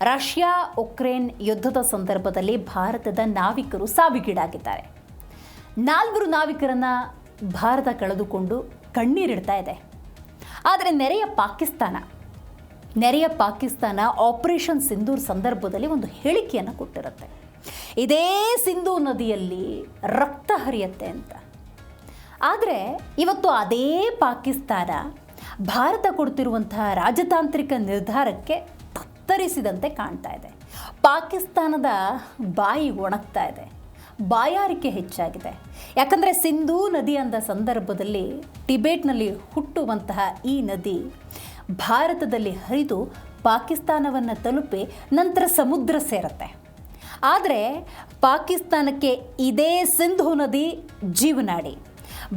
Russia Ukraine ಯುದ್ಧದ ಸಂದರ್ಭದಲ್ಲಿ ಭಾರತದ ನಾವಿಕರು ಸಾವಿಗೀಡಾಗಿದ್ದಾರೆ. 4 ನಾವಿಕರನ್ನು ಭಾರತ ಕಳೆದುಕೊಂಡು ಕಣ್ಣೀರಿಡ್ತಾ ಇದೆ. ಆದರೆ ನೆರೆಯ ಪಾಕಿಸ್ತಾನ ಆಪರೇಷನ್ ಸಿಂಧೂರ್ ಸಂದರ್ಭದಲ್ಲಿ ಒಂದು ಹೇಳಿಕೆಯನ್ನು ಕೊಟ್ಟಿರುತ್ತೆ. ಇದೇ ಸಿಂಧೂ ನದಿಯಲ್ಲಿ ರಕ್ತ ಹರಿಯುತ್ತೆ ಅಂತ. ಆದರೆ ಇವತ್ತು ಅದೇ ಪಾಕಿಸ್ತಾನ ಭಾರತ ಕೊಡ್ತಿರುವಂತಹ ರಾಜತಾಂತ್ರಿಕ ನಿರ್ಧಾರಕ್ಕೆ ತತ್ತರಿಸಿದಂತೆ ಕಾಣ್ತಾ ಇದೆ. ಪಾಕಿಸ್ತಾನದ ಬಾಯಿ ಒಣಗ್ತಾ ಇದೆ, ಬಾಯಾರಿಕೆ ಹೆಚ್ಚಾಗಿದೆ. ಯಾಕಂದರೆ ಸಿಂಧೂ ನದಿ ಅಂದ ಸಂದರ್ಭದಲ್ಲಿ ಟಿಬೇಟ್ನಲ್ಲಿ ಹುಟ್ಟುವಂತಹ ಈ ನದಿ ಭಾರತದಲ್ಲಿ ಹರಿದು ಪಾಕಿಸ್ತಾನವನ್ನು ತಲುಪಿ ನಂತರ ಸಮುದ್ರ ಸೇರುತ್ತೆ. ಆದರೆ ಪಾಕಿಸ್ತಾನಕ್ಕೆ ಇದೇ ಸಿಂಧೂ ನದಿ ಜೀವನಾಡಿ.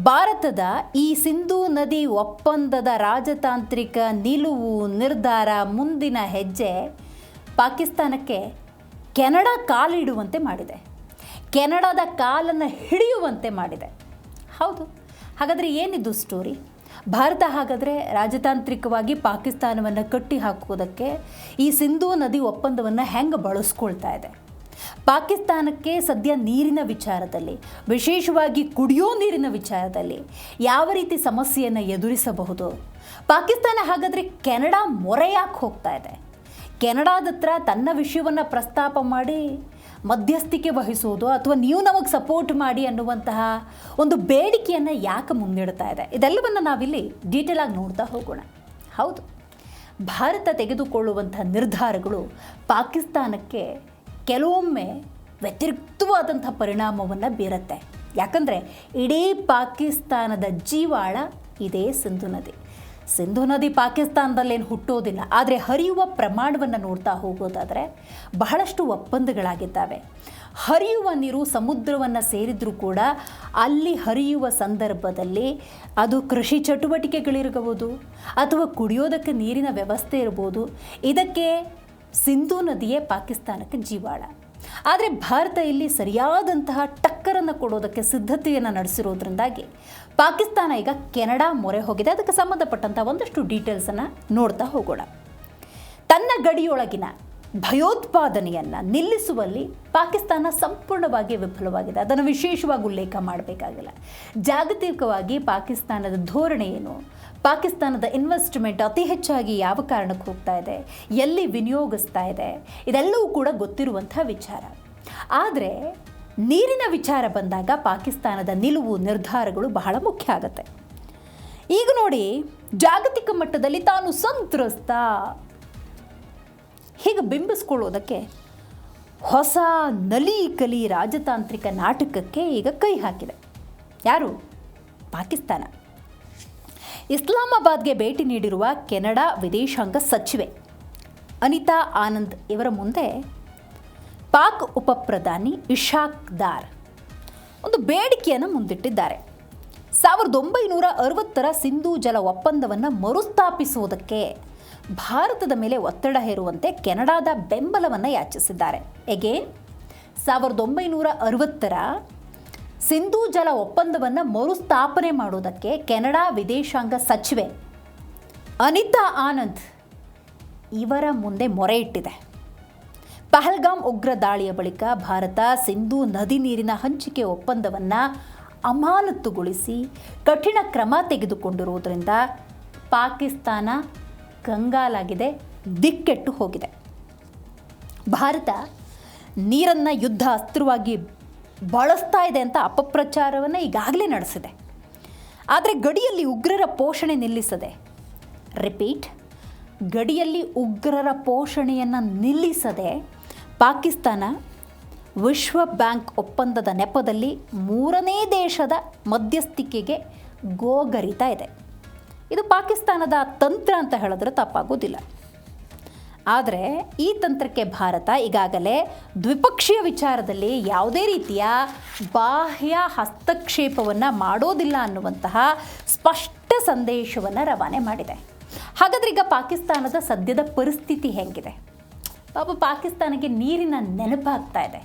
ಭಾರತದ ಈ ಸಿಂಧೂ ನದಿ ಒಪ್ಪಂದದ ರಾಜತಾಂತ್ರಿಕ ನಿಲುವು ನಿರ್ಧಾರ ಮುಂದಿನ ಹೆಜ್ಜೆ ಪಾಕಿಸ್ತಾನಕ್ಕೆ ಕೆನಡಾ ಕಾಲಿಡುವಂತೆ ಮಾಡಿದೆ, ಕೆನಡಾದ ಕಾಲನ್ನು ಹಿಡಿಯುವಂತೆ ಮಾಡಿದೆ. ಹೌದು, ಹಾಗಾದರೆ ಏನಿದು ಸ್ಟೋರಿ? ಭಾರತ ಹಾಗಾದರೆ ರಾಜತಾಂತ್ರಿಕವಾಗಿ ಪಾಕಿಸ್ತಾನವನ್ನು ಕಟ್ಟಿ ಹಾಕುವುದಕ್ಕೆ ಈ ಸಿಂಧೂ ನದಿ ಒಪ್ಪಂದವನ್ನು ಹೆಂಗೆ ಬಳಸ್ಕೊಳ್ತಾ ಇದೆ? ಪಾಕಿಸ್ತಾನಕ್ಕೆ ಸದ್ಯ ನೀರಿನ ವಿಚಾರದಲ್ಲಿ, ವಿಶೇಷವಾಗಿ ಕುಡಿಯೋ ನೀರಿನ ವಿಚಾರದಲ್ಲಿ ಯಾವ ರೀತಿ ಸಮಸ್ಯೆಯನ್ನು ಎದುರಿಸಬಹುದು? ಪಾಕಿಸ್ತಾನ ಹಾಗಾದರೆ ಕೆನಡಾ ಮೊರೆ ಯಾಕೆ ಹೋಗ್ತಾ ಇದೆ? ಕೆನಡಾದ ಹತ್ರ ತನ್ನ ವಿಷಯವನ್ನು ಪ್ರಸ್ತಾಪ ಮಾಡಿ ಮಧ್ಯಸ್ಥಿಕೆ ವಹಿಸುವುದು ಅಥವಾ ನೀವು ನಮಗೆ ಸಪೋರ್ಟ್ ಮಾಡಿ ಅನ್ನುವಂತಹ ಒಂದು ಬೇಡಿಕೆಯನ್ನು ಯಾಕೆ ಮುಂದಿಡ್ತಾ ಇದೆ? ಇದೆಲ್ಲವನ್ನು ನಾವಿಲ್ಲಿ ಡೀಟೇಲ್ ಆಗಿ ನೋಡ್ತಾ ಹೋಗೋಣ. ಹೌದು, ಭಾರತ ತೆಗೆದುಕೊಳ್ಳುವಂಥ ನಿರ್ಧಾರಗಳು ಪಾಕಿಸ್ತಾನಕ್ಕೆ ಕೆಲವೊಮ್ಮೆ ವ್ಯತಿರಿಕ್ತವಾದಂಥ ಪರಿಣಾಮವನ್ನು ಬೀರುತ್ತೆ. ಯಾಕಂದರೆ ಇಡೀ ಪಾಕಿಸ್ತಾನದ ಜೀವಾಳ ಇದೇ ಸಿಂಧೂ ನದಿ ಪಾಕಿಸ್ತಾನದಲ್ಲೇನು ಹುಟ್ಟೋದಿಲ್ಲ. ಆದರೆ ಹರಿಯುವ ಪ್ರಮಾಣವನ್ನು ನೋಡ್ತಾ ಹೋಗೋದಾದರೆ ಬಹಳಷ್ಟು ಒಪ್ಪಂದಗಳಾಗಿದ್ದಾವೆ. ಹರಿಯುವ ನೀರು ಸಮುದ್ರವನ್ನು ಸೇರಿದರೂ ಕೂಡ ಅಲ್ಲಿ ಹರಿಯುವ ಸಂದರ್ಭದಲ್ಲಿ ಅದು ಕೃಷಿ ಚಟುವಟಿಕೆಗಳಿರಬಹುದು ಅಥವಾ ಕುಡಿಯೋದಕ್ಕೆ ನೀರಿನ ವ್ಯವಸ್ಥೆ ಇರ್ಬೋದು. ಇದಕ್ಕೆ ಸಿಂಧೂ ನದಿಯೇ ಪಾಕಿಸ್ತಾನಕ್ಕೆ ಜೀವಾಳ. ಆದರೆ ಭಾರತ ಇಲ್ಲಿ ಸರಿಯಾದಂತಹ ಟಕ್ಕರನ್ನು ಕೊಡೋದಕ್ಕೆ ಸಿದ್ಧತೆಯನ್ನು ನಡೆಸಿರೋದ್ರಿಂದಾಗಿ ಪಾಕಿಸ್ತಾನ ಈಗ ಕೆನಡಾ ಮೊರೆ ಹೋಗಿದೆ. ಅದಕ್ಕೆ ಸಂಬಂಧಪಟ್ಟಂಥ ಒಂದಷ್ಟು ಡೀಟೇಲ್ಸನ್ನು ನೋಡ್ತಾ ಹೋಗೋಣ. ತನ್ನ ಗಡಿಯೊಳಗಿನ ಭಯೋತ್ಪಾದನೆಯನ್ನು ನಿಲ್ಲಿಸುವಲ್ಲಿ ಪಾಕಿಸ್ತಾನ ಸಂಪೂರ್ಣವಾಗಿ ವಿಫಲವಾಗಿದೆ. ಅದನ್ನು ವಿಶೇಷವಾಗಿ ಉಲ್ಲೇಖ ಮಾಡಬೇಕಾಗಿಲ್ಲ. ಜಾಗತಿಕವಾಗಿ ಪಾಕಿಸ್ತಾನದ ಧೋರಣೆ ಏನು, ಪಾಕಿಸ್ತಾನದ ಇನ್ವೆಸ್ಟ್ಮೆಂಟ್ ಅತಿ ಹೆಚ್ಚಾಗಿ ಯಾವ ಕಾರಣಕ್ಕೆ ಹೋಗ್ತಾ ಇದೆ, ಎಲ್ಲಿ ವಿನಿಯೋಗಿಸ್ತಾ ಇದೆ, ಇದೆಲ್ಲವೂ ಕೂಡ ಗೊತ್ತಿರುವಂಥ ವಿಚಾರ. ಆದರೆ ನೀರಿನ ವಿಚಾರ ಬಂದಾಗ ಪಾಕಿಸ್ತಾನದ ನಿಲುವು ನಿರ್ಧಾರಗಳು ಬಹಳ ಮುಖ್ಯ ಆಗುತ್ತೆ. ಈಗ ನೋಡಿ, ಜಾಗತಿಕ ಮಟ್ಟದಲ್ಲಿ ತಾನು ಸಂತ್ರಸ್ತ ಹೀಗೆ ಬಿಂಬಿಸ್ಕೊಳ್ಳೋದಕ್ಕೆ ಹೊಸ ನಲಿ ಕಲಿ ರಾಜತಾಂತ್ರಿಕ ನಾಟಕಕ್ಕೆ ಈಗ ಕೈ ಹಾಕಿದೆ. ಯಾರು? ಪಾಕಿಸ್ತಾನ. ಇಸ್ಲಾಮಾಬಾದ್ಗೆ ಭೇಟಿ ನೀಡಿರುವ ಕೆನಡಾ ವಿದೇಶಾಂಗ ಸಚಿವೆ ಅನಿತಾ ಆನಂದ್ ಇವರ ಮುಂದೆ ಪಾಕ್ ಉಪಪ್ರಧಾನಿ ಇಶಾಕ್ ದಾರ್ ಒಂದು ಬೇಡಿಕೆಯನ್ನು ಮುಂದಿಟ್ಟಿದ್ದಾರೆ. 1960ರ ಸಿಂಧೂ ಜಲ ಒಪ್ಪಂದವನ್ನು ಮರುಸ್ಥಾಪಿಸುವುದಕ್ಕೆ ಭಾರತದ ಮೇಲೆ ಒತ್ತಡ ಹೇರುವಂತೆ ಕೆನಡಾದ ಬೆಂಬಲವನ್ನು ಯಾಚಿಸಿದ್ದಾರೆ. ಎಗೇನ್ 1960ರ ಸಿಂಧೂ ಜಲ ಒಪ್ಪಂದವನ್ನು ಮರುಸ್ಥಾಪನೆ ಮಾಡುವುದಕ್ಕೆ ಕೆನಡಾ ವಿದೇಶಾಂಗ ಸಚಿವೆ ಅನಿತಾ ಆನಂದ್ ಇವರ ಮುಂದೆ ಮೊರೆ ಇಟ್ಟಿದೆ. ಪಹಲ್ಗಾಮ್ ಉಗ್ರ ದಾಳಿಯ ಬಳಿಕ ಭಾರತ ಸಿಂಧೂ ನದಿ ನೀರಿನ ಹಂಚಿಕೆ ಒಪ್ಪಂದವನ್ನು ಅಮಾನತುಗೊಳಿಸಿ ಕಠಿಣ ಕ್ರಮ ತೆಗೆದುಕೊಂಡಿರುವುದರಿಂದ ಪಾಕಿಸ್ತಾನ ಕಂಗಾಲಾಗಿದೆ, ದಿಕ್ಕೆಟ್ಟು ಹೋಗಿದೆ. ಭಾರತ ನೀರನ್ನು ಯುದ್ಧ ಅಸ್ತ್ರವಾಗಿ ಬಳಸ್ತಾ ಇದೆ ಅಂತ ಅಪಪ್ರಚಾರವನ್ನು ಈಗಾಗಲೇ ನಡೆಸಿದೆ. ಆದರೆ ಗಡಿಯಲ್ಲಿ ಉಗ್ರರ ಪೋಷಣೆ ನಿಲ್ಲಿಸದೆ, ರಿಪೀಟ್, ಗಡಿಯಲ್ಲಿ ಉಗ್ರರ ಪೋಷಣೆಯನ್ನು ನಿಲ್ಲಿಸದೆ ಪಾಕಿಸ್ತಾನ ವಿಶ್ವ ಬ್ಯಾಂಕ್ ಒಪ್ಪಂದದ ನೆಪದಲ್ಲಿ 3ನೇ ದೇಶದ ಮಧ್ಯಸ್ಥಿಕೆಗೆ ಗೋಗರಿತಾ ಇದೆ. ಇದು ಪಾಕಿಸ್ತಾನದ ತಂತ್ರ ಅಂತ ಹೇಳಿದ್ರೆ ತಪ್ಪಾಗೋದಿಲ್ಲ. ಆದರೆ ಈ ತಂತ್ರಕ್ಕೆ ಭಾರತ ಈಗಾಗಲೇ ದ್ವಿಪಕ್ಷೀಯ ವಿಚಾರದಲ್ಲಿ ಯಾವುದೇ ರೀತಿಯ ಬಾಹ್ಯ ಹಸ್ತಕ್ಷೇಪವನ್ನು ಮಾಡೋದಿಲ್ಲ ಅನ್ನುವಂತಹ ಸ್ಪಷ್ಟ ಸಂದೇಶವನ್ನು ರವಾನೆ ಮಾಡಿದೆ. ಹಾಗಾದರೆ ಈಗ ಪಾಕಿಸ್ತಾನದ ಸದ್ಯದ ಪರಿಸ್ಥಿತಿ ಹೇಗಿದೆ? ಪಾಪ ಪಾಕಿಸ್ತಾನಕ್ಕೆ ನೀರಿನ ನೆನಪಾಗ್ತಾ ಇದೆ.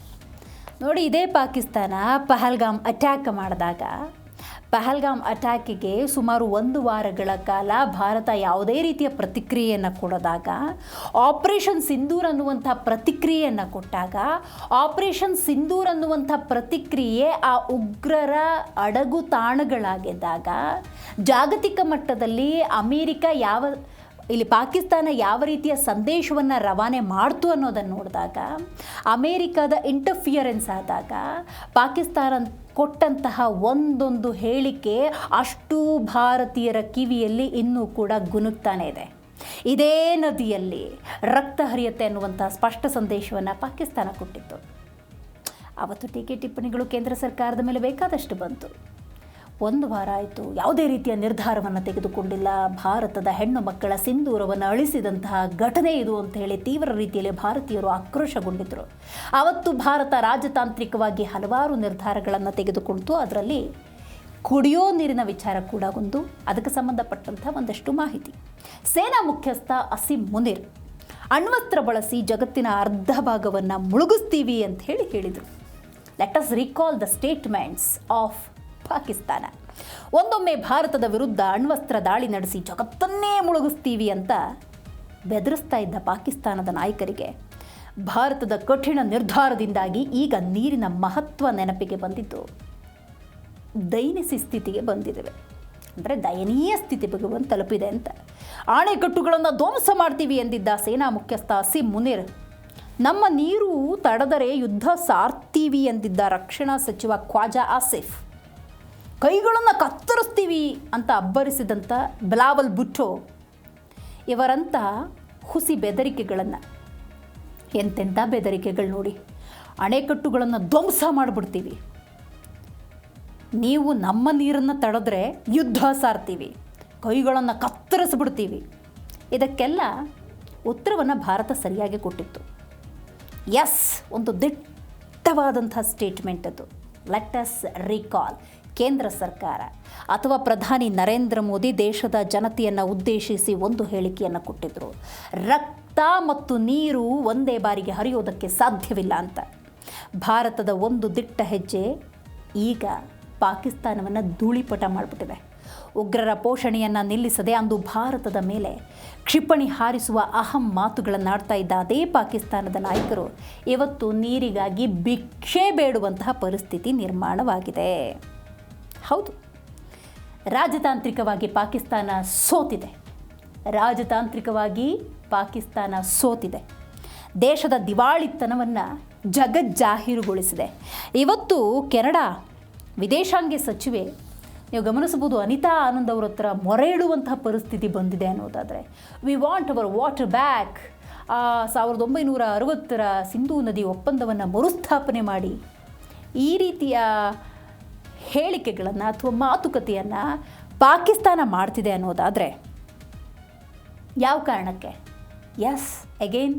ನೋಡಿ, ಇದೇ ಪಾಕಿಸ್ತಾನ ಪಹಲ್ಗಾಮ್ ಅಟ್ಯಾಕ್ ಮಾಡಿದಾಗ ಪಹಲ್ಗಾಮ್ ಅಟ್ಯಾಕಿಗೆ ಸುಮಾರು 1 ವಾರಗಳ ಕಾಲ ಭಾರತ ಯಾವುದೇ ರೀತಿಯ ಪ್ರತಿಕ್ರಿಯೆಯನ್ನು ಕೊಡದಾಗ, ಆಪರೇಷನ್ ಸಿಂಧೂರ್ ಅನ್ನುವಂಥ ಪ್ರತಿಕ್ರಿಯೆಯನ್ನು ಕೊಟ್ಟಾಗ, ಆಪರೇಷನ್ ಸಿಂಧೂರ್ ಅನ್ನುವಂಥ ಪ್ರತಿಕ್ರಿಯೆ ಆ ಉಗ್ರರ ಅಡಗು ತಾಣಗಳಾಗಿದ್ದಾಗ, ಜಾಗತಿಕ ಮಟ್ಟದಲ್ಲಿ ಅಮೇರಿಕ ಇಲ್ಲಿ ಪಾಕಿಸ್ತಾನ ಯಾವ ರೀತಿಯ ಸಂದೇಶವನ್ನು ರವಾನೆ ಮಾಡ್ತು ಅನ್ನೋದನ್ನು ನೋಡಿದಾಗ, ಅಮೇರಿಕಾದ ಇಂಟರ್ಫಿಯರೆನ್ಸ್ ಆದಾಗ, ಪಾಕಿಸ್ತಾನ ಕೊಟ್ಟಂತಹ ಒಂದೊಂದು ಹೇಳಿಕೆ ಅಷ್ಟು ಭಾರತೀಯರ ಕಿವಿಯಲ್ಲಿ ಇನ್ನೂ ಕೂಡ ಗುನುಗ್ತಾನೆ ಇದೆ. ಇದೇ ನದಿಯಲ್ಲಿ ರಕ್ತ ಹರಿಯುತ್ತೆ ಅನ್ನುವಂಥ ಸ್ಪಷ್ಟ ಸಂದೇಶವನ್ನು ಪಾಕಿಸ್ತಾನ ಕೊಟ್ಟಿತ್ತು. ಅವತ್ತು ಟೀಕೆ ಟಿಪ್ಪಣಿಗಳು ಕೇಂದ್ರ ಸರ್ಕಾರದ ಮೇಲೆ ಬೇಕಾದಷ್ಟು ಬಂತು. 1 ವಾರ ಆಯಿತು, ಯಾವುದೇ ರೀತಿಯ ನಿರ್ಧಾರವನ್ನು ತೆಗೆದುಕೊಂಡಿಲ್ಲ. ಭಾರತದ ಹೆಣ್ಣು ಮಕ್ಕಳ ಸಿಂಧೂರವನ್ನು ಅಳಿಸಿದಂತಹ ಘಟನೆ ಇದು ಅಂತ ಹೇಳಿ ತೀವ್ರ ರೀತಿಯಲ್ಲಿ ಭಾರತೀಯರು ಆಕ್ರೋಶಗೊಂಡಿದ್ದರು. ಆವತ್ತು ಭಾರತ ರಾಜತಾಂತ್ರಿಕವಾಗಿ ಹಲವಾರು ನಿರ್ಧಾರಗಳನ್ನು ತೆಗೆದುಕೊಳ್ತು. ಅದರಲ್ಲಿ ಕುಡಿಯೋ ನೀರಿನ ವಿಚಾರ ಕೂಡ ಒಂದು. ಅದಕ್ಕೆ ಸಂಬಂಧಪಟ್ಟಂಥ ಒಂದಷ್ಟು ಮಾಹಿತಿ. ಸೇನಾ ಮುಖ್ಯಸ್ಥ ಅಸೀಂ ಮುನೀರ್ ಅಣ್ವಸ್ತ್ರ ಬಳಸಿ ಜಗತ್ತಿನ ಅರ್ಧ ಭಾಗವನ್ನು ಮುಳುಗಿಸ್ತೀವಿ ಅಂತ ಹೇಳಿದರು. Let us recall the statements of Pakistan. ಒಂದೊಮ್ಮೆ ಭಾರತದ ವಿರುದ್ಧ ಅಣ್ವಸ್ತ್ರ ದಾಳಿ ನಡೆಸಿ ಜಗತ್ತನ್ನೇ ಮುಳುಗಿಸ್ತೀವಿ ಅಂತ ಬೆದರಿಸ್ತಾ ಇದ್ದ ಪಾಕಿಸ್ತಾನದ ನಾಯಕರಿಗೆ ಭಾರತದ ಕಠಿಣ ನಿರ್ಧಾರದಿಂದಾಗಿ ಈಗ ನೀರಿನ ಮಹತ್ವ ನೆನಪಿಗೆ ಬಂದಿದ್ದು ದೈನಿಕ ಸ್ಥಿತಿಗೆ ಬಂದಿದ್ದೇವೆ. ಅಂದರೆ ದಯನೀಯ ಸ್ಥಿತಿಗೆ ಬಂದು ತಲುಪಿದೆ ಅಂತ. ಆಣೆಕಟ್ಟುಗಳನ್ನು ಧ್ವಂಸ ಮಾಡ್ತೀವಿ ಎಂದಿದ್ದ ಸೇನಾ ಮುಖ್ಯಸ್ಥ ಅಸೀಂ ಮುನೀರ್, ನಮ್ಮ ನೀರು ತಡೆದರೆ ಯುದ್ಧ ಸಾರ್ತೀವಿ ಎಂದಿದ್ದ ರಕ್ಷಣಾ ಸಚಿವ ಖ್ವಾಜಾ ಆಸಿಫ್, ಕೈಗಳನ್ನು ಕತ್ತರಿಸ್ತೀವಿ ಅಂತ ಅಬ್ಬರಿಸಿದಂಥ ಬಿಲಾವಲ್ ಭುಟ್ಟೋ ಇವರಂಥ ಹುಸಿ ಬೆದರಿಕೆಗಳನ್ನು, ಎಂತೆಂಥ ಬೆದರಿಕೆಗಳು ನೋಡಿ. ಅಣೆಕಟ್ಟುಗಳನ್ನು ಧ್ವಂಸ ಮಾಡಿಬಿಡ್ತೀವಿ, ನೀವು ನಮ್ಮ ನೀರನ್ನು ತಡೆದ್ರೆ ಯುದ್ಧ ಸಾರ್ತೀವಿ, ಕೈಗಳನ್ನು ಕತ್ತರಿಸ್ಬಿಡ್ತೀವಿ. ಇದಕ್ಕೆಲ್ಲ ಉತ್ತರವನ್ನು ಭಾರತ ಸರಿಯಾಗಿ ಕೊಟ್ಟಿತ್ತು. ಎಸ್, ಒಂದು ದಿಟ್ಟವಾದಂಥ ಸ್ಟೇಟ್ಮೆಂಟ್ ಅದು. Let us recall. ಕೇಂದ್ರ ಸರ್ಕಾರ ಅಥವಾ ಪ್ರಧಾನಿ ನರೇಂದ್ರ ಮೋದಿ ದೇಶದ ಜನತೆಯನ್ನು ಉದ್ದೇಶಿಸಿ ಒಂದು ಹೇಳಿಕೆಯನ್ನು ಕೊಟ್ಟಿದ್ದರು. ರಕ್ತ ಮತ್ತು ನೀರು ಒಂದೇ ಬಾರಿಗೆ ಹರಿಯೋದಕ್ಕೆ ಸಾಧ್ಯವಿಲ್ಲ ಅಂತ. ಭಾರತದ ಒಂದು ದಿಟ್ಟ ಹೆಜ್ಜೆ ಈಗ ಪಾಕಿಸ್ತಾನವನ್ನು ಧೂಳಿಪಟ ಮಾಡಿಬಿಟ್ಟಿದೆ. ಉಗ್ರರ ಪೋಷಣೆಯನ್ನು ನಿಲ್ಲಿಸದೆ ಅಂದು ಭಾರತದ ಮೇಲೆ ಕ್ಷಿಪಣಿ ಹಾರಿಸುವ ಅಹಂ ಮಾತುಗಳನ್ನಾಡ್ತಾ ಇದ್ದ ಅದೇ ಪಾಕಿಸ್ತಾನದ ನಾಯಕರು ಇವತ್ತು ನೀರಿಗಾಗಿ ಭಿಕ್ಷೆ ಬೇಡುವಂತಹ ಪರಿಸ್ಥಿತಿ ನಿರ್ಮಾಣವಾಗಿದೆ. ಹೌದು, ರಾಜತಾಂತ್ರಿಕವಾಗಿ ಪಾಕಿಸ್ತಾನ ಸೋತಿದೆ. ದೇಶದ ದಿವಾಳಿತನವನ್ನು ಜಗಜ್ಜಾಹೀರುಗೊಳಿಸಿದೆ. ಇವತ್ತು ಕೆನಡಾ ವಿದೇಶಾಂಗ ಸಚಿವೆ, ನೀವು ಗಮನಿಸಬಹುದು, ಅನಿತಾ ಆನಂದ್ ಅವರ ಹತ್ರ ಮೊರೆ ಇಡುವಂತಹ ಪರಿಸ್ಥಿತಿ ಬಂದಿದೆ ಅನ್ನೋದಾದರೆ, we want our water back. 1960ರ ಸಿಂಧೂ ನದಿ ಒಪ್ಪಂದವನ್ನು ಮರುಸ್ಥಾಪನೆ ಮಾಡಿ ಈ ರೀತಿಯ ಹೇಳಿಕೆಗಳನ್ನು ಅಥವಾ ಮಾತುಕತೆಯನ್ನು ಪಾಕಿಸ್ತಾನ ಮಾಡ್ತಿದೆ ಅನ್ನೋದಾದರೆ ಯಾವ ಕಾರಣಕ್ಕೆ? ಎಸ್, ಅಗೇನ್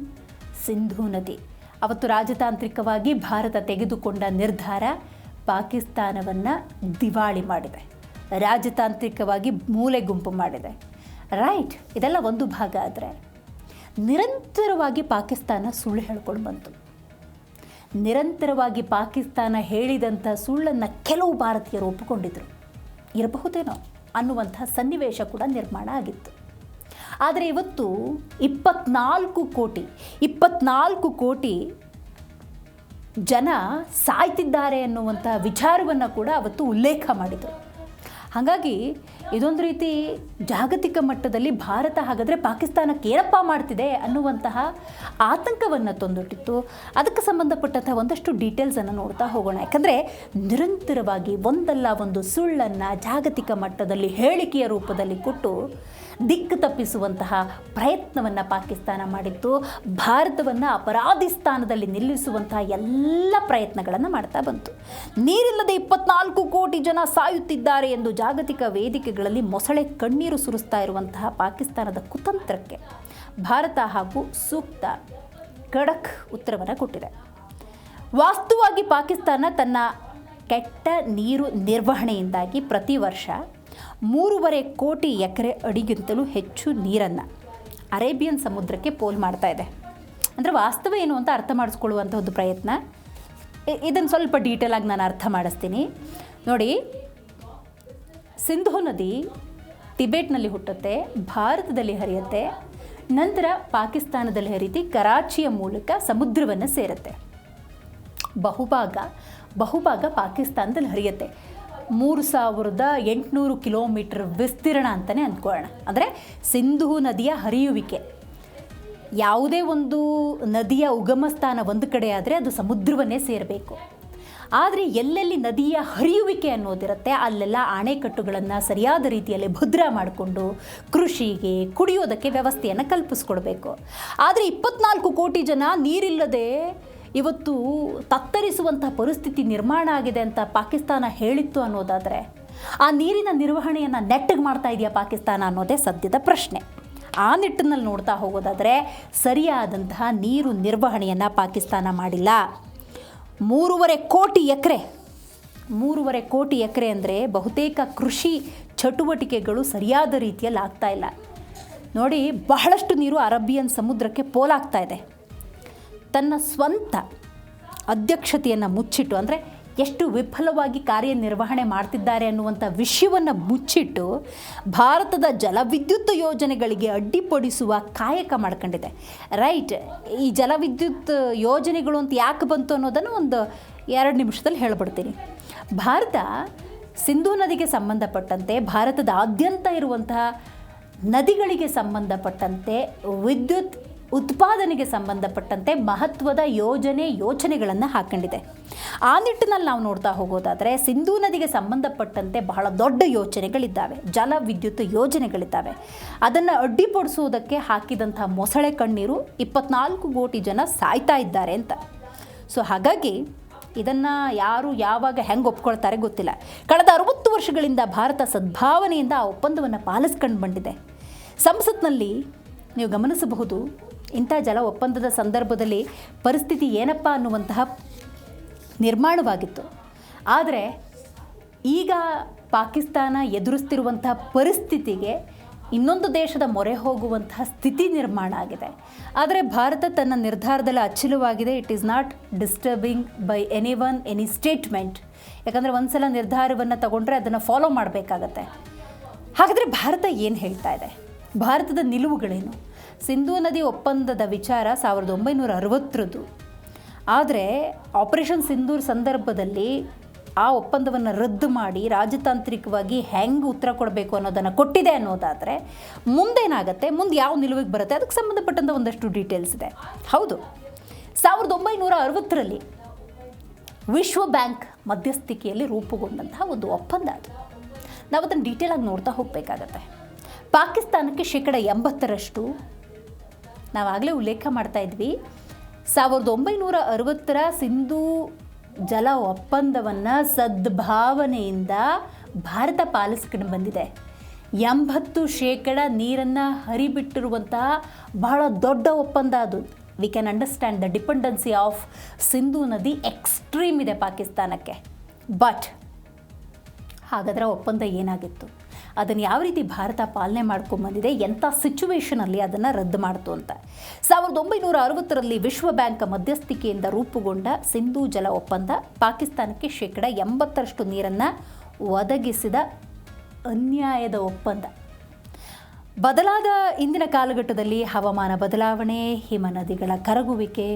ಸಿಂಧೂ ನದಿ. ಅವತ್ತು ರಾಜತಾಂತ್ರಿಕವಾಗಿ ಭಾರತ ತೆಗೆದುಕೊಂಡ ನಿರ್ಧಾರ ಪಾಕಿಸ್ತಾನವನ್ನು ದಿವಾಳಿ ಮಾಡಿದೆ, ರಾಜತಾಂತ್ರಿಕವಾಗಿ ಮೂಲೆ ಗುಂಪು ಮಾಡಿದೆ. ರೈಟ್, ಇದೆಲ್ಲ ಒಂದು ಭಾಗ. ಆದರೆ ನಿರಂತರವಾಗಿ ಪಾಕಿಸ್ತಾನ ಸುಳ್ಳು ಹೇಳ್ಕೊಂಡು ಬಂತು. ನಿರಂತರವಾಗಿ ಪಾಕಿಸ್ತಾನ ಹೇಳಿದಂಥ ಸುಳ್ಳನ್ನು ಕೆಲವು ಭಾರತೀಯರು ಒಪ್ಪಿಕೊಂಡಿದ್ದರು, ಇರಬಹುದೇನೋ ಅನ್ನುವಂಥ ಸನ್ನಿವೇಶ ಕೂಡ ನಿರ್ಮಾಣ ಆಗಿತ್ತು. ಆದರೆ ಇವತ್ತು 24 ಕೋಟಿ ಜನ ಸಾಯ್ತಿದ್ದಾರೆ ಅನ್ನುವಂಥ ವಿಚಾರವನ್ನು ಕೂಡ ಅವತ್ತು ಉಲ್ಲೇಖ ಮಾಡಿದರು. ಹಾಗಾಗಿ ಇದೊಂದು ರೀತಿ ಜಾಗತಿಕ ಮಟ್ಟದಲ್ಲಿ ಭಾರತ ಹಾಗಾದರೆ ಪಾಕಿಸ್ತಾನಕ್ಕೆ ಏನಪ್ಪ ಮಾಡ್ತಿದೆ ಅನ್ನುವಂತಹ ಆತಂಕವನ್ನು ತಂದೊಡ್ಡಿತ್ತು. ಅದಕ್ಕೆ ಸಂಬಂಧಪಟ್ಟಂಥ ಒಂದಷ್ಟು ಡೀಟೇಲ್ಸನ್ನು ನೋಡ್ತಾ ಹೋಗೋಣ. ಯಾಕಂದರೆ ನಿರಂತರವಾಗಿ ಒಂದಲ್ಲ ಒಂದು ಸುಳ್ಳನ್ನು ಜಾಗತಿಕ ಮಟ್ಟದಲ್ಲಿ ಹೇಳಿಕೆಯ ರೂಪದಲ್ಲಿ ಕೊಟ್ಟು ದಿಕ್ಕು ತಪ್ಪಿಸುವಂತಹ ಪ್ರಯತ್ನವನ್ನು ಪಾಕಿಸ್ತಾನ ಮಾಡಿತ್ತು. ಭಾರತವನ್ನು ಅಪರಾಧಿ ಸ್ಥಾನದಲ್ಲಿ ನಿಲ್ಲಿಸುವಂತಹ ಎಲ್ಲ ಪ್ರಯತ್ನಗಳನ್ನು ಮಾಡ್ತಾ ಬಂತು. ನೀರಿಲ್ಲದೆ 24 ಕೋಟಿ ಜನ ಸಾಯುತ್ತಿದ್ದಾರೆ ಎಂದು ಜಾಗತಿಕ ವೇದಿಕೆಗಳಲ್ಲಿ ಮೊಸಳೆ ಕಣ್ಣೀರು ಸುರಿಸ್ತಾ ಇರುವಂತಹ ಪಾಕಿಸ್ತಾನದ ಕುತಂತ್ರಕ್ಕೆ ಭಾರತ ಹಾಗೂ ಸೂಕ್ತ ಖಡಕ್ ಉತ್ತರವನ್ನು ಕೊಟ್ಟಿದೆ. ವಾಸ್ತವವಾಗಿ ಪಾಕಿಸ್ತಾನ ತನ್ನ ಕೆಟ್ಟ ನೀರು ನಿರ್ವಹಣೆಯಿಂದಾಗಿ ಪ್ರತಿ ವರ್ಷ 3.5 ಕೋಟಿ ಎಕರೆ ಅಡಿಗಿಂತಲೂ ಹೆಚ್ಚು ನೀರನ್ನು ಅರೇಬಿಯನ್ ಸಮುದ್ರಕ್ಕೆ ಪೋಲ್ ಮಾಡ್ತಾ ಇದೆ. ಅಂದರೆ ವಾಸ್ತವ ಏನು ಅಂತ ಅರ್ಥ ಮಾಡಿಸ್ಕೊಳ್ಳುವಂಥ ಒಂದು ಪ್ರಯತ್ನ. ಇದನ್ನು ಸ್ವಲ್ಪ ಡೀಟೇಲಾಗಿ ನಾನು ಅರ್ಥ ಮಾಡಿಸ್ತೀನಿ ನೋಡಿ. ಸಿಂಧೂ ನದಿ ಟಿಬೆಟ್ನಲ್ಲಿ ಹುಟ್ಟುತ್ತೆ, ಭಾರತದಲ್ಲಿ ಹರಿಯುತ್ತೆ, ನಂತರ ಪಾಕಿಸ್ತಾನದಲ್ಲಿ ಹರಿತಿ ಕರಾಚಿಯ ಮೂಲಕ ಸಮುದ್ರವನ್ನು ಸೇರುತ್ತೆ. ಬಹುಭಾಗ ಪಾಕಿಸ್ತಾನದಲ್ಲಿ ಹರಿಯುತ್ತೆ. 3800 ಕಿಲೋಮೀಟರ್ ವಿಸ್ತೀರ್ಣ ಅಂತಲೇ ಅಂದ್ಕೊಳ್ಳೋಣ. ಅಂದರೆ ಸಿಂಧೂ ನದಿಯ ಹರಿಯುವಿಕೆ, ಯಾವುದೇ ಒಂದು ನದಿಯ ಉಗಮ ಸ್ಥಾನ ಒಂದು ಕಡೆ ಆದರೆ ಅದು ಸಮುದ್ರವನ್ನೇ ಸೇರಬೇಕು. ಆದರೆ ಎಲ್ಲೆಲ್ಲಿ ನದಿಯ ಹರಿಯುವಿಕೆ ಅನ್ನೋದಿರುತ್ತೆ ಅಲ್ಲೆಲ್ಲ ಅಣೆಕಟ್ಟುಗಳನ್ನು ಸರಿಯಾದ ರೀತಿಯಲ್ಲಿ ಭದ್ರ ಮಾಡಿಕೊಂಡು ಕೃಷಿಗೆ, ಕುಡಿಯೋದಕ್ಕೆ ವ್ಯವಸ್ಥೆಯನ್ನು ಕಲ್ಪಿಸ್ಕೊಡ್ಬೇಕು. ಆದರೆ 24 ಕೋಟಿ ಜನ ನೀರಿಲ್ಲದೆ ಇವತ್ತು ತತ್ತರಿಸುವಂಥ ಪರಿಸ್ಥಿತಿ ನಿರ್ಮಾಣ ಆಗಿದೆ ಅಂತ ಪಾಕಿಸ್ತಾನ ಹೇಳಿತ್ತು ಅನ್ನೋದಾದರೆ, ಆ ನೀರಿನ ನಿರ್ವಹಣೆಯನ್ನು ನೆಟ್ಟಗೆ ಮಾಡ್ತಾ ಇದೆಯಾ ಪಾಕಿಸ್ತಾನ ಅನ್ನೋದೇ ಸದ್ಯದ ಪ್ರಶ್ನೆ. ಆ ನಿಟ್ಟಿನಲ್ಲಿ ನೋಡ್ತಾ ಹೋಗೋದಾದರೆ ಸರಿಯಾದಂತಹ ನೀರು ನಿರ್ವಹಣೆಯನ್ನು ಪಾಕಿಸ್ತಾನ ಮಾಡಿಲ್ಲ. 3.5 ಕೋಟಿ ಎಕರೆ ಅಂದರೆ ಬಹುತೇಕ ಕೃಷಿ ಚಟುವಟಿಕೆಗಳು ಸರಿಯಾದ ರೀತಿಯಲ್ಲಿ ಆಗ್ತಾ ಇಲ್ಲ. ನೋಡಿ, ಬಹಳಷ್ಟು ನೀರು ಅರೇಬಿಯನ್ ಸಮುದ್ರಕ್ಕೆ ಪೋಲಾಗ್ತಾ ಇದೆ. ತನ್ನ ಸ್ವಂತ ಅಧ್ಯಕ್ಷತೆಯನ್ನು ಮುಚ್ಚಿಟ್ಟು, ಅಂದರೆ ಎಷ್ಟು ವಿಫಲವಾಗಿ ಕಾರ್ಯನಿರ್ವಹಣೆ ಮಾಡ್ತಿದ್ದಾರೆ ಅನ್ನುವಂಥ ವಿಷಯವನ್ನು ಮುಚ್ಚಿಟ್ಟು ಭಾರತದ ಜಲವಿದ್ಯುತ್ ಯೋಜನೆಗಳಿಗೆ ಅಡ್ಡಿಪಡಿಸುವ ಕಾಯಕ ಮಾಡ್ಕೊಂಡಿದೆ. ರೈಟ್, ಈ ಜಲವಿದ್ಯುತ್ ಯೋಜನೆಗಳು ಅಂತ ಯಾಕೆ ಬಂತು ಅನ್ನೋದನ್ನು ಒಂದು 2 ನಿಮಿಷದಲ್ಲಿ ಹೇಳ್ಬಿಡ್ತೀನಿ. ಭಾರತ ಸಿಂಧೂ ನದಿಗೆ ಸಂಬಂಧಪಟ್ಟಂತೆ ಭಾರತದಾದ್ಯಂತ ಇರುವಂತಹ ನದಿಗಳಿಗೆ ಸಂಬಂಧಪಟ್ಟಂತೆ ವಿದ್ಯುತ್ ಉತ್ಪಾದನೆಗೆ ಸಂಬಂಧಪಟ್ಟಂತೆ ಮಹತ್ವದ ಯೋಚನೆಗಳನ್ನು ಹಾಕ್ಕೊಂಡಿದೆ. ಆ ನಿಟ್ಟಿನಲ್ಲಿ ನಾವು ನೋಡ್ತಾ ಹೋಗೋದಾದರೆ ಸಿಂಧೂ ನದಿಗೆ ಸಂಬಂಧಪಟ್ಟಂತೆ ಬಹಳ ದೊಡ್ಡ ಯೋಚನೆಗಳಿದ್ದಾವೆ, ಜಲ ವಿದ್ಯುತ್ ಯೋಜನೆಗಳಿದ್ದಾವೆ. ಅದನ್ನು ಅಡ್ಡಿಪಡಿಸುವುದಕ್ಕೆ ಹಾಕಿದಂಥ ಮೊಸಳೆ ಕಣ್ಣೀರು 24 ಕೋಟಿ ಜನ ಸಾಯ್ತಾ ಇದ್ದಾರೆ ಅಂತ. ಸೊ ಹಾಗಾಗಿ ಇದನ್ನು ಯಾರು ಯಾವಾಗ ಹೆಂಗೆ ಒಪ್ಕೊಳ್ತಾರೆ ಗೊತ್ತಿಲ್ಲ. ಕಳೆದ 60 ವರ್ಷಗಳಿಂದ ಭಾರತ ಸದ್ಭಾವನೆಯಿಂದ ಆ ಒಪ್ಪಂದವನ್ನು ಪಾಲಿಸ್ಕೊಂಡು ಬಂದಿದೆ. ಸಂಸತ್ನಲ್ಲಿ ನೀವು ಗಮನಿಸಬಹುದು, ಇಂಥ ಜಲ ಒಪ್ಪಂದದ ಸಂದರ್ಭದಲ್ಲಿ ಪರಿಸ್ಥಿತಿ ಏನಪ್ಪ ಅನ್ನುವಂತಹ ನಿರ್ಮಾಣವಾಗಿತ್ತು. ಆದರೆ ಈಗ ಪಾಕಿಸ್ತಾನ ಎದುರಿಸ್ತಿರುವಂತಹ ಪರಿಸ್ಥಿತಿಗೆ ಇನ್ನೊಂದು ದೇಶದ ಮೊರೆ ಹೋಗುವಂತಹ ಸ್ಥಿತಿ ನಿರ್ಮಾಣ ಆಗಿದೆ. ಆದರೆ ಭಾರತ ತನ್ನ ನಿರ್ಧಾರದಲ್ಲಿ ಅಚ್ಚಲವಾಗಿದೆ. It is not disturbing by any statement. ಯಾಕಂದರೆ ಒಂದು ಸಲ ನಿರ್ಧಾರವನ್ನು ತಗೊಂಡ್ರೆ ಅದನ್ನು ಫಾಲೋ ಮಾಡಬೇಕಾಗತ್ತೆ. ಹಾಗಾದರೆ ಭಾರತ ಏನು ಹೇಳ್ತಾ ಇದೆ? ಭಾರತದ ನಿಲುವುಗಳೇನು? ಸಿಂಧೂ ನದಿ ಒಪ್ಪಂದದ ವಿಚಾರ 1960ರದ್ದು. ಆದರೆ ಆಪರೇಷನ್ ಸಿಂಧೂರ್ ಸಂದರ್ಭದಲ್ಲಿ ಆ ಒಪ್ಪಂದವನ್ನು ರದ್ದು ಮಾಡಿ ರಾಜತಾಂತ್ರಿಕವಾಗಿ ಹೆಂಗೆ ಉತ್ತರ ಕೊಡಬೇಕು ಅನ್ನೋದನ್ನು ಕೊಟ್ಟಿದೆ ಅನ್ನೋದಾದರೆ ಮುಂದೇನಾಗುತ್ತೆ, ಮುಂದೆ ಯಾವ ನಿಲುವಿಗೆ ಬರುತ್ತೆ, ಅದಕ್ಕೆ ಸಂಬಂಧಪಟ್ಟಂಥ ಒಂದಷ್ಟು ಡೀಟೇಲ್ಸ್ ಇದೆ. ಹೌದು, 1960ರಲ್ಲಿ ವಿಶ್ವ ಬ್ಯಾಂಕ್ ಮಧ್ಯಸ್ಥಿಕೆಯಲ್ಲಿ ರೂಪುಗೊಂಡಂತಹ ಒಂದು ಒಪ್ಪಂದ ಅದು. ನಾವು ಅದನ್ನು ಡೀಟೇಲಾಗಿ ನೋಡ್ತಾ ಹೋಗಬೇಕಾಗತ್ತೆ. ಪಾಕಿಸ್ತಾನಕ್ಕೆ 80% ನಾವಾಗಲೇ ಉಲ್ಲೇಖ ಮಾಡ್ತಾ ಇದ್ವಿ. 1960ರ ಸಿಂಧೂ ಜಲ ಒಪ್ಪಂದವನ್ನು ಸದ್ಭಾವನೆಯಿಂದ ಭಾರತ ಪಾಲಿಸ್ಕೊಂಡು ಬಂದಿದೆ. 80% ನೀರನ್ನು ಹರಿಬಿಟ್ಟಿರುವಂತಹ ಬಹಳ ದೊಡ್ಡ ಒಪ್ಪಂದ ಅದು. We can understand the dependency of Sindhu ನದಿ ಎಕ್ಸ್ಟ್ರೀಮ್ ಇದೆ ಪಾಕಿಸ್ತಾನಕ್ಕೆ. ಬಟ್ ಹಾಗಾದರೆ ಒಪ್ಪಂದ ಏನಾಗಿತ್ತು, ಅದನ್ನು ಯಾವ ರೀತಿ ಭಾರತ ಪಾಲನೆ ಮಾಡ್ಕೊಂಬಂದಿದೆ, ಎಂಥ ಸಿಚುವೇಷನಲ್ಲಿ ಅದನ್ನು ರದ್ದು ಮಾಡ್ತು ಅಂತ. 1960ರಲ್ಲಿ ವಿಶ್ವ ಬ್ಯಾಂಕ್ ಮಧ್ಯಸ್ಥಿಕೆಯಿಂದ ರೂಪುಗೊಂಡ ಸಿಂಧೂ ಜಲ ಒಪ್ಪಂದ ಪಾಕಿಸ್ತಾನಕ್ಕೆ 80% ನೀರನ್ನು ಒದಗಿಸಿದ ಅನ್ಯಾಯದ ಒಪ್ಪಂದ. ಬದಲಾದ ಇಂದಿನ ಕಾಲಘಟ್ಟದಲ್ಲಿ ಹವಾಮಾನ ಬದಲಾವಣೆ, ಹಿಮನದಿಗಳ ಕರಗುವಿಕೆ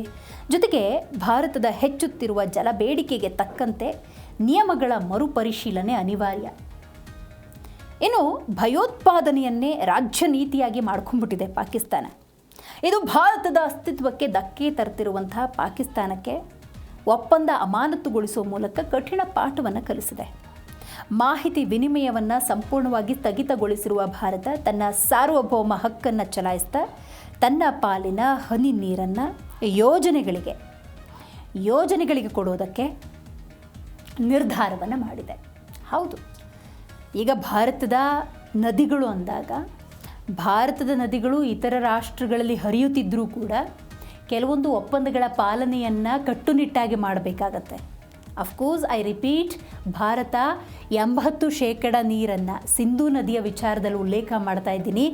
ಜೊತೆಗೆ ಭಾರತದ ಹೆಚ್ಚುತ್ತಿರುವ ಜಲ ಬೇಡಿಕೆಗೆ ತಕ್ಕಂತೆ ನಿಯಮಗಳ ಮರುಪರಿಶೀಲನೆ ಅನಿವಾರ್ಯ. ಇನ್ನು ಭಯೋತ್ಪಾದನೆಯನ್ನೇ ರಾಜ್ಯ ನೀತಿಯಾಗಿ ಮಾಡ್ಕೊಂಡ್ಬಿಟ್ಟಿದೆ ಪಾಕಿಸ್ತಾನ. ಇದು ಭಾರತದ ಅಸ್ತಿತ್ವಕ್ಕೆ ಧಕ್ಕೆ ತರ್ತಿರುವಂತಹ ಪಾಕಿಸ್ತಾನಕ್ಕೆ ಒಪ್ಪಂದ ಅಮಾನತುಗೊಳಿಸುವ ಮೂಲಕ ಕಠಿಣ ಪಾಠವನ್ನು ಕಲಿಸಿದೆ. ಮಾಹಿತಿ ವಿನಿಮಯವನ್ನು ಸಂಪೂರ್ಣವಾಗಿ ಸ್ಥಗಿತಗೊಳಿಸಿರುವ ಭಾರತ ತನ್ನ ಸಾರ್ವಭೌಮ ಹಕ್ಕನ್ನು ಚಲಾಯಿಸ್ತಾ ತನ್ನ ಪಾಲಿನ ಹನಿ ನೀರನ್ನು ಯೋಜನೆಗಳಿಗೆ ಕೊಡೋದಕ್ಕೆ ನಿರ್ಧಾರವನ್ನು ಮಾಡಿದೆ. ಹೌದು, ಈಗ ಭಾರತದ ನದಿಗಳು ಅಂದಾಗ ಭಾರತದ ನದಿಗಳು ಇತರ ರಾಷ್ಟ್ರಗಳಲ್ಲಿ ಹರಿಯುತ್ತಿದ್ದರೂ ಕೂಡ ಕೆಲವೊಂದು ಒಪ್ಪಂದಗಳ ಪಾಲನೆಯನ್ನು ಕಟ್ಟುನಿಟ್ಟಾಗಿ ಮಾಡಬೇಕಾಗತ್ತೆ. ಅಫ್ಕೋರ್ಸ್, ಐ ರಿಪೀಟ್, ಭಾರತ 80% ನೀರನ್ನು ಸಿಂಧೂ ನದಿಯ ವಿಚಾರದಲ್ಲಿ ಉಲ್ಲೇಖ ಮಾಡ್ತಾ ಇದ್ದೀನಿ,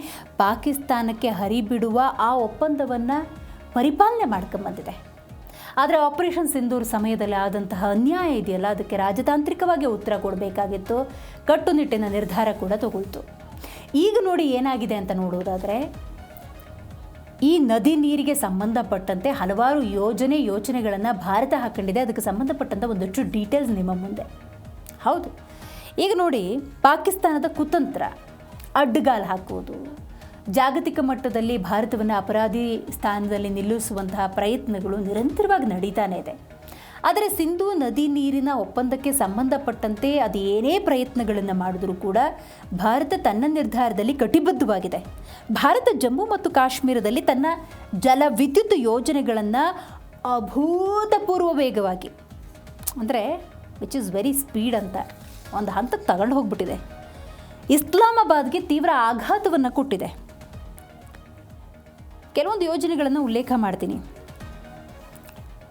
ಪಾಕಿಸ್ತಾನಕ್ಕೆ ಹರಿಬಿಡುವ ಆ ಒಪ್ಪಂದವನ್ನು ಪರಿಪಾಲನೆ ಮಾಡ್ಕೊಂಬಂದಿದೆ. ಆದರೆ ಆಪರೇಷನ್ ಸಿಂಧೂರ್ ಸಮಯದಲ್ಲಿ ಆದಂತಹ ಅನ್ಯಾಯ ಇದೆಯಲ್ಲ, ಅದಕ್ಕೆ ರಾಜತಾಂತ್ರಿಕವಾಗಿ ಉತ್ತರ ಕೊಡಬೇಕಾಗಿತ್ತು. ಕಟ್ಟುನಿಟ್ಟಿನ ನಿರ್ಧಾರ ಕೂಡ ತಗೊಳ್ತು. ಈಗ ನೋಡಿ ಏನಾಗಿದೆ ಅಂತ ನೋಡೋದಾದರೆ, ಈ ನದಿ ನೀರಿಗೆ ಸಂಬಂಧಪಟ್ಟಂತೆ ಹಲವಾರು ಯೋಚನೆಗಳನ್ನು ಭಾರತ ಹಾಕ್ಕೊಂಡಿದೆ. ಅದಕ್ಕೆ ಸಂಬಂಧಪಟ್ಟಂಥ ಒಂದಷ್ಟು ಡೀಟೇಲ್ಸ್ ನಿಮ್ಮ ಮುಂದೆ. ಹೌದು, ಈಗ ನೋಡಿ, ಪಾಕಿಸ್ತಾನದ ಕುತಂತ್ರ, ಅಡ್ಡಗಾಲು ಹಾಕುವುದು, ಜಾಗತಿಕ ಮಟ್ಟದಲ್ಲಿ ಭಾರತವನ್ನು ಅಪರಾಧಿ ಸ್ಥಾನದಲ್ಲಿ ನಿಲ್ಲಿಸುವಂತಹ ಪ್ರಯತ್ನಗಳು ನಿರಂತರವಾಗಿ ನಡೀತಾನೆ ಇದೆ. ಆದರೆ ಸಿಂಧೂ ನದಿ ನೀರಿನ ಒಪ್ಪಂದಕ್ಕೆ ಸಂಬಂಧಪಟ್ಟಂತೆ ಅದು ಏನೇ ಪ್ರಯತ್ನಗಳನ್ನು ಮಾಡಿದ್ರೂ ಕೂಡ ಭಾರತ ತನ್ನ ನಿರ್ಧಾರದಲ್ಲಿ ಕಟಿಬದ್ಧವಾಗಿದೆ. ಭಾರತ ಜಮ್ಮು ಮತ್ತು ಕಾಶ್ಮೀರದಲ್ಲಿ ತನ್ನ ಜಲವಿದ್ಯುತ್ ಯೋಜನೆಗಳನ್ನು ಅಭೂತಪೂರ್ವ ವೇಗವಾಗಿ, ಅಂದರೆ ವಿಚ್ ಇಸ್ ವೆರಿ ಸ್ಪೀಡ್ ಅಂತ ಒಂದು ಹಂತಕ್ಕೆ ತಗೊಂಡು ಹೋಗ್ಬಿಟ್ಟಿದೆ. ಇಸ್ಲಾಮಾಬಾದ್ಗೆ ತೀವ್ರ ಆಘಾತವನ್ನು ಕೊಟ್ಟಿದೆ. ಕೆಲವೊಂದು ಯೋಜನೆಗಳನ್ನು ಉಲ್ಲೇಖ ಮಾಡ್ತೀನಿ.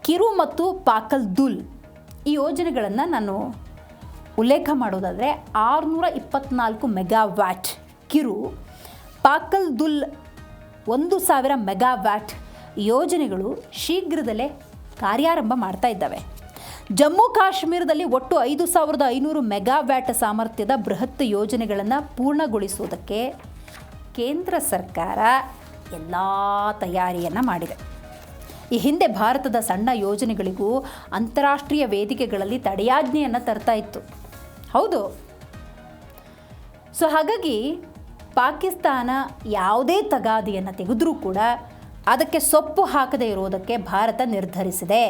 ಕಿರು ಮತ್ತು ಪಾಕಲ್ ದುಲ್ ಈ ಯೋಜನೆಗಳನ್ನು ನಾನು ಉಲ್ಲೇಖ ಮಾಡೋದಾದರೆ 624 ಮೆಗಾವ್ಯಾಟ್ ಕಿರು, ಪಾಕಲ್ ದುಲ್ 1000 ಮೆಗಾವ್ಯಾಟ್ ಯೋಜನೆಗಳು ಶೀಘ್ರದಲ್ಲೇ ಕಾರ್ಯಾರಂಭ ಮಾಡ್ತಾ ಇದ್ದಾವೆ. ಜಮ್ಮು ಕಾಶ್ಮೀರದಲ್ಲಿ ಒಟ್ಟು 5500 ಮೆಗಾವ್ಯಾಟ್ ಸಾಮರ್ಥ್ಯದ ಬೃಹತ್ ಯೋಜನೆಗಳನ್ನು ಪೂರ್ಣಗೊಳಿಸುವುದಕ್ಕೆ ಕೇಂದ್ರ ಸರ್ಕಾರ ಎಲ್ಲ ತಯಾರಿಯನ್ನು ಮಾಡಿದೆ. ಈ ಹಿಂದೆ ಭಾರತದ ಸಣ್ಣ ಯೋಜನೆಗಳಿಗೂ ಅಂತಾರಾಷ್ಟ್ರೀಯ ವೇದಿಕೆಗಳಲ್ಲಿ ತಡೆಯಾಜ್ಞೆಯನ್ನು ತರ್ತಾ ಇತ್ತು. ಹೌದು. ಸೊ ಹಾಗಾಗಿ ಪಾಕಿಸ್ತಾನ ಯಾವುದೇ ತಗಾದಿಯನ್ನು ತೆಗೆದರೂ ಕೂಡ ಅದಕ್ಕೆ ಸೊಪ್ಪು ಹಾಕದೇ ಇರುವುದಕ್ಕೆ ಭಾರತ ನಿರ್ಧರಿಸಿದೆ.